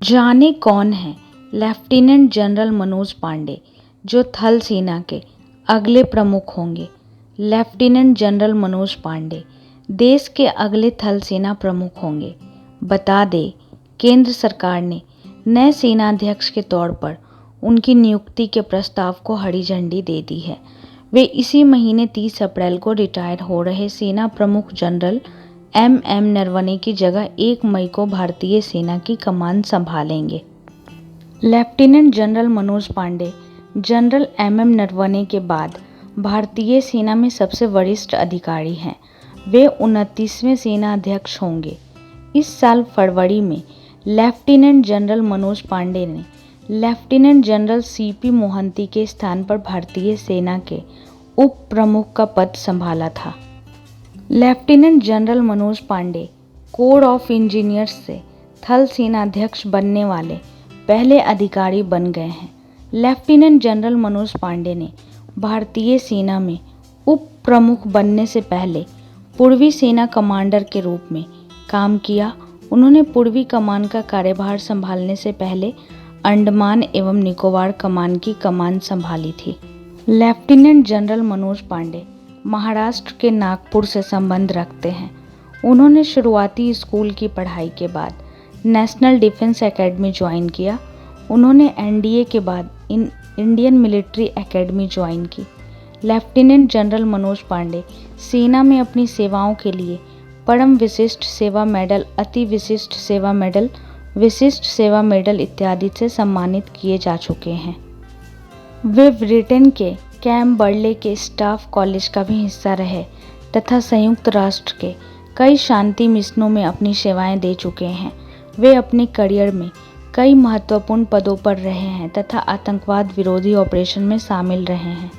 जाने कौन है लेफ्टिनेंट जनरल मनोज पांडे, जो थल सेना के अगले प्रमुख होंगे। लेफ्टिनेंट जनरल मनोज पांडे देश के अगले थल सेना प्रमुख होंगे। बता दें, केंद्र सरकार ने नए सेनाध्यक्ष के तौर पर उनकी नियुक्ति के प्रस्ताव को हरी झंडी दे दी है। वे इसी महीने 30 अप्रैल को रिटायर हो रहे सेना प्रमुख जनरल एम नरवणे की जगह 1 मई को भारतीय सेना की कमान संभालेंगे। Lieutenant general Manoj Pande general M Naravane के बाद भारतीय सेना में सबसे वरिष्ठ अधिकारी हैं। वे 29वें सेनाध्यक्ष होंगे। इस साल फरवरी में लेफ्टिनेंट जनरल मनोज पांडे ने लेफ्टिनेंट जनरल सीपी मोहंती के स्थान पर भारतीय सेना के उप प्रमुख का पद संभाला था। Lieutenant general Manoj Pande corps of engineers से थल सेनाध्यक्ष बनने वाले पहले अधिकारी बन गए हैं। लेफ्टिनेंट जनरल मनोज पांडे ने भारतीय सेना में उप प्रमुख बनने से पहले पूर्वी सेना कमांडर के रूप में काम किया। उन्होंने पूर्वी कमान का कार्यभार संभालने से पहले अंडमान एवं निकोबार कमान की कमान संभाली थी। लेफ्टिनेंट जनरल मनोज पांडे महाराष्ट्र के नागपुर से संबंध रखते हैं। उन्होंने शुरुआती स्कूल की पढ़ाई के बाद नेशनल डिफेंस एकेडमी ज्वाइन किया। उन्होंने एनडीए के बाद इंडियन मिलिट्री एकेडमी ज्वाइन की। लेफ्टिनेंट जनरल मनोज पांडे सेना में अपनी सेवाओं के लिए परम विशिष्ट सेवा मेडल, अति विशिष्ट सेवा मेडल, विशिष्ट सेवा मेडल इत्यादि से सम्मानित किए जा चुके हैं। वे ब्रिटेन के कैंप बर्ले के स्टाफ कॉलेज का भी हिस्सा रहे तथा संयुक्त राष्ट्र के कई शांति मिशनों में अपनी सेवाएं दे चुके हैं। वे अपने करियर में कई महत्वपूर्ण पदों पर रहे हैं तथा आतंकवाद विरोधी ऑपरेशन में शामिल रहे हैं।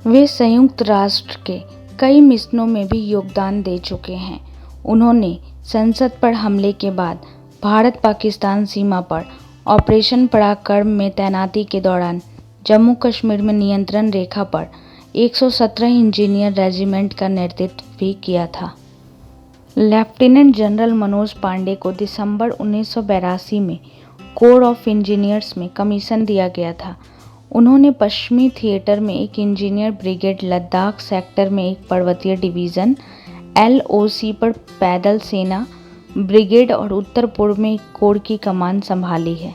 वे संयुक्त राष्ट्र के कई मिशनों में भी योगदान दे चुके हैं। उन्होंने संसद पर हमले के बाद भारत पाकिस्तान सीमा पर ऑपरेशन पराक्रम में तैनाती के दौरान जम्मू कश्मीर में नियंत्रण रेखा पर 117 इंजीनियर रेजिमेंट का नेतृत्व भी किया था। लेफ्टिनेंट जनरल मनोज पांडे को दिसंबर 1982 में कोर ऑफ इंजीनियर्स में कमीशन दिया गया था। उन्होंने पश्चिमी थिएटर में एक इंजीनियर ब्रिगेड, लद्दाख सेक्टर में एक पर्वतीय डिवीज़न, LOC पर पैदल सेना ब्रिगेड और उत्तर पूर्व में एक कोर की कमान संभाली है।